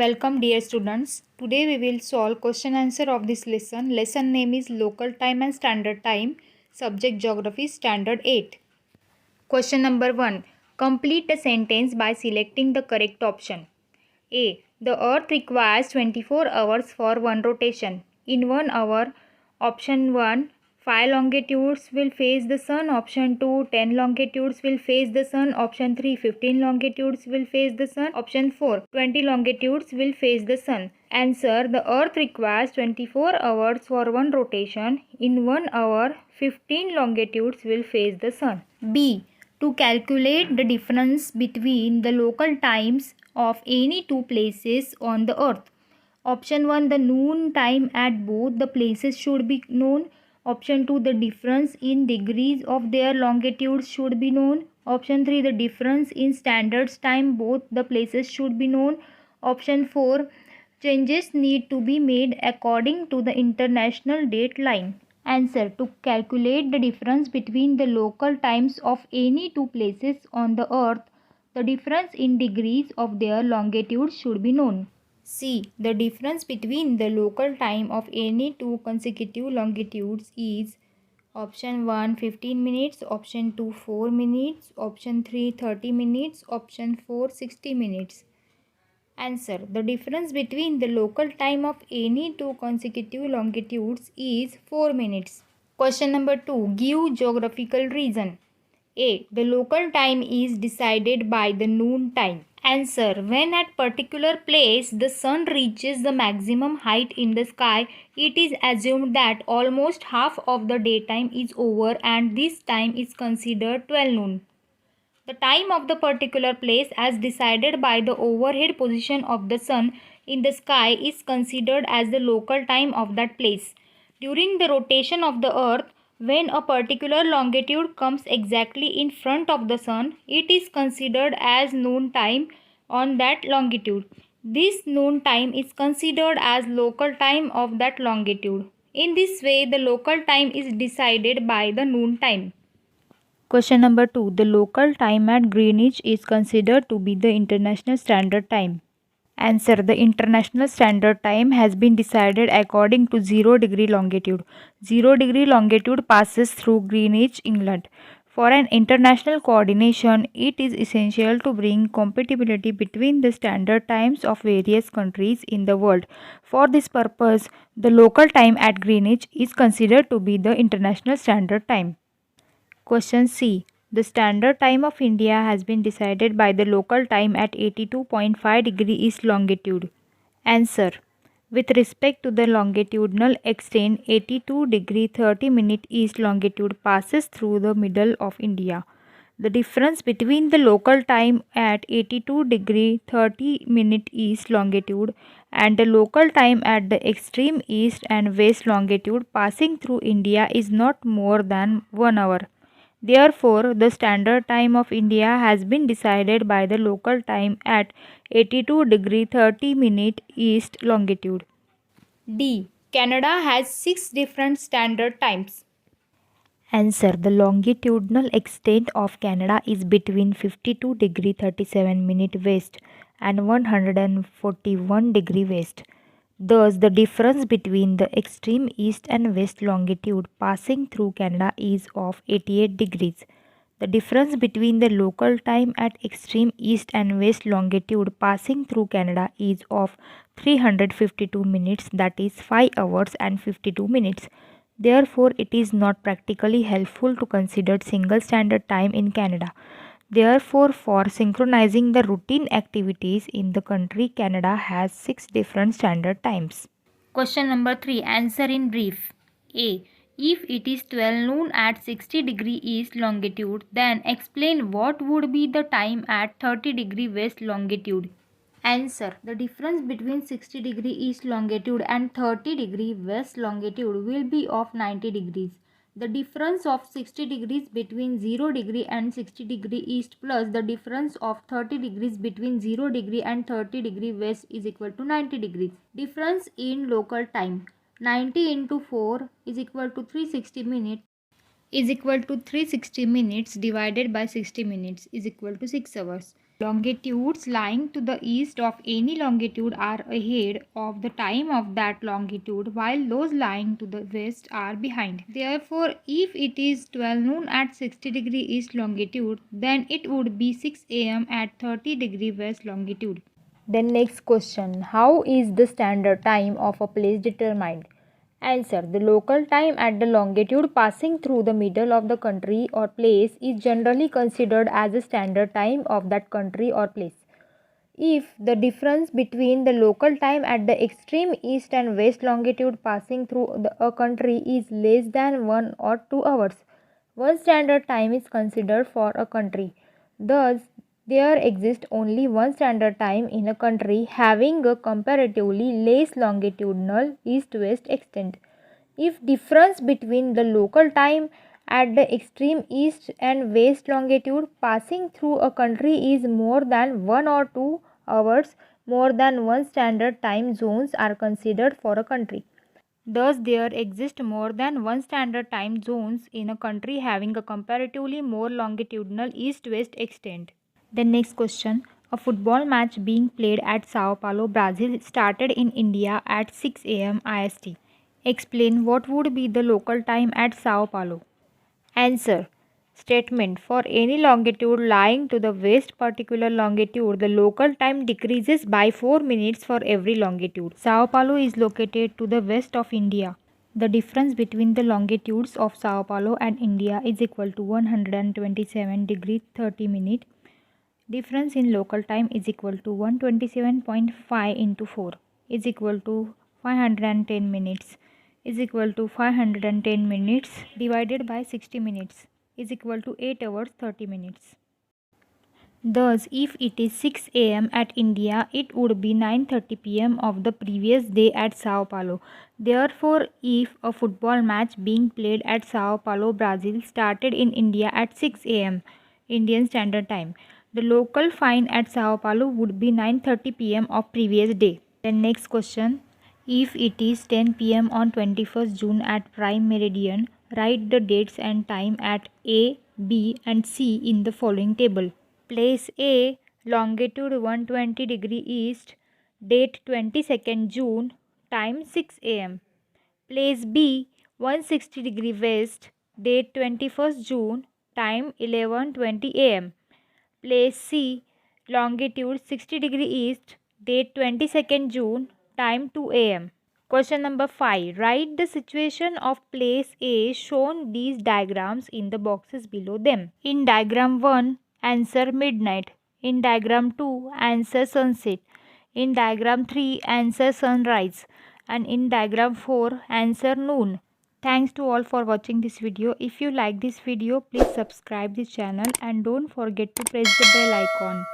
Welcome dear students. Today we will solve question answer of this lesson. Lesson name is Local Time and Standard Time. Subject Geography Standard 8. Question number 1. Complete the sentence by selecting the correct option. A. The earth requires 24 hours for one rotation. In 1 hour, option 1, 5 longitudes will face the sun. Option 2, 10 longitudes will face the sun. Option 3, 15 longitudes will face the sun. Option 4, 20 longitudes will face the sun. Answer. The earth requires 24 hours for one rotation. In 1 hour, 15 longitudes will face the sun. B. To calculate the difference between the local times of any two places on the earth. Option 1, the noon time at both the places should be known. Option 2, the difference in degrees of their longitudes should be known. Option 3, the difference in standards time both the places should be known. Option 4, changes need to be made according to the international date line. Answer. To calculate the difference between the local times of any two places on the earth, the difference in degrees of their longitude should be known. C. The difference between the local time of any two consecutive longitudes is option 1 15 minutes, option 2 4 minutes, option 3 30 minutes, option 4 60 minutes. Answer. The difference between the local time of any two consecutive longitudes is 4 minutes. Question number 2. Give geographical reason. A. The local time is decided by the noon time. Answer. When at particular place the sun reaches the maximum height in the sky, it is assumed that almost half of the daytime is over and this time is considered 12 noon. The time of the particular place as decided by the overhead position of the sun in the sky is considered as the local time of that place. During the rotation of the earth, when a particular longitude comes exactly in front of the sun, it is considered as noon time on that longitude. This noon time is considered as local time of that longitude. In this way, the local time is decided by the noon time. Question number 2. The local time at Greenwich is considered to be the International Standard Time. Answer. The International Standard Time has been decided according to 0 degree longitude. 0 degree longitude passes through Greenwich, England. For an international coordination, it is essential to bring compatibility between the standard times of various countries in the world. For this purpose, the local time at Greenwich is considered to be the International Standard Time. Question C. The standard time of India has been decided by the local time at 82.5 degree east longitude. Answer. With respect to the longitudinal extent, 82 degree 30 minute east longitude passes through the middle of India. The difference between the local time at 82 degree 30 minute east longitude and the local time at the extreme east and west longitude passing through India is not more than 1 hour. Therefore, the standard time of India has been decided by the local time at 82 degree 30 minute east longitude. D. Canada has 6 different standard times. Answer. The longitudinal extent of Canada is between 52 degree 37 minute west and 141 degree west. Thus, the difference between the extreme east and west longitude passing through Canada is of 88 degrees. The difference between the local time at extreme east and west longitude passing through Canada is of 352 minutes, that is 5 hours and 52 minutes. Therefore, it is not practically helpful to consider single standard time in Canada. Therefore, for synchronizing the routine activities in the country, Canada has 6 different standard times. Question number 3. Answer in brief. A. If it is 12 noon at 60 degree east longitude, then explain what would be the time at 30 degree west longitude. Answer. The difference between 60 degree east longitude and 30 degree west longitude will be of 90 degrees. The difference of 60 degrees between 0 degree and 60 degree east plus the difference of 30 degrees between 0 degree and 30 degree west is equal to 90 degrees. Difference in local time. 90 into 4 is equal to 360 minutes divided by 60 minutes is equal to 6 hours. Longitudes lying to the east of any longitude are ahead of the time of that longitude, while those lying to the west are behind. Therefore, if it is 12 noon at 60° east longitude, then it would be 6 am at 30° west longitude. Then next question, how is the standard time of a place determined? Answer, the local time at the longitude passing through the middle of the country or place is generally considered as the standard time of that country or place. If the difference between the local time at the extreme east and west longitude passing through a country is less than 1 or 2 hours, one standard time is considered for a country. Thus, there exists only one standard time in a country having a comparatively less longitudinal east-west extent. If difference between the local time at the extreme east and west longitude passing through a country is more than 1 or 2 hours, more than one standard time zones are considered for a country. Thus, there exist more than one standard time zones in a country having a comparatively more longitudinal east-west extent. The next question, a football match being played at Sao Paulo, Brazil started in India at 6 am IST. Explain what would be the local time at Sao Paulo. Answer. Statement, for any longitude lying to the west particular longitude, the local time decreases by 4 minutes for every longitude. Sao Paulo is located to the west of India. The difference between the longitudes of Sao Paulo and India is equal to 127 degree 30 minute. Difference in local time is equal to 127.5 into 4 is equal to 510 minutes is equal to 510 minutes divided by 60 minutes is equal to 8 hours 30 minutes. Thus, if it is 6 am at India, it would be 9:30 pm of the previous day at Sao Paulo. Therefore, if a football match being played at Sao Paulo, Brazil started in India at 6 am Indian Standard Time, the local fine at Sao Paulo would be 9:30 pm of previous day. Then next question, if it is 10 pm on 21st June at prime meridian, write the dates and time at A, B and C in the following table. Place A, longitude 120° east, date 22nd June, time 6 am. Place B, 160° west, date 21st June, time 11:20 am. Place C, longitude 60° east, date 22nd June, time 2 am. Question number 5. Write the situation of place A shown these diagrams in the boxes below them. In diagram 1, answer midnight. In diagram 2, answer sunset. In diagram 3, answer sunrise. And in diagram 4, answer noon. Thanks to all for watching this video. If you like this video, please subscribe this channel and don't forget to press the bell icon.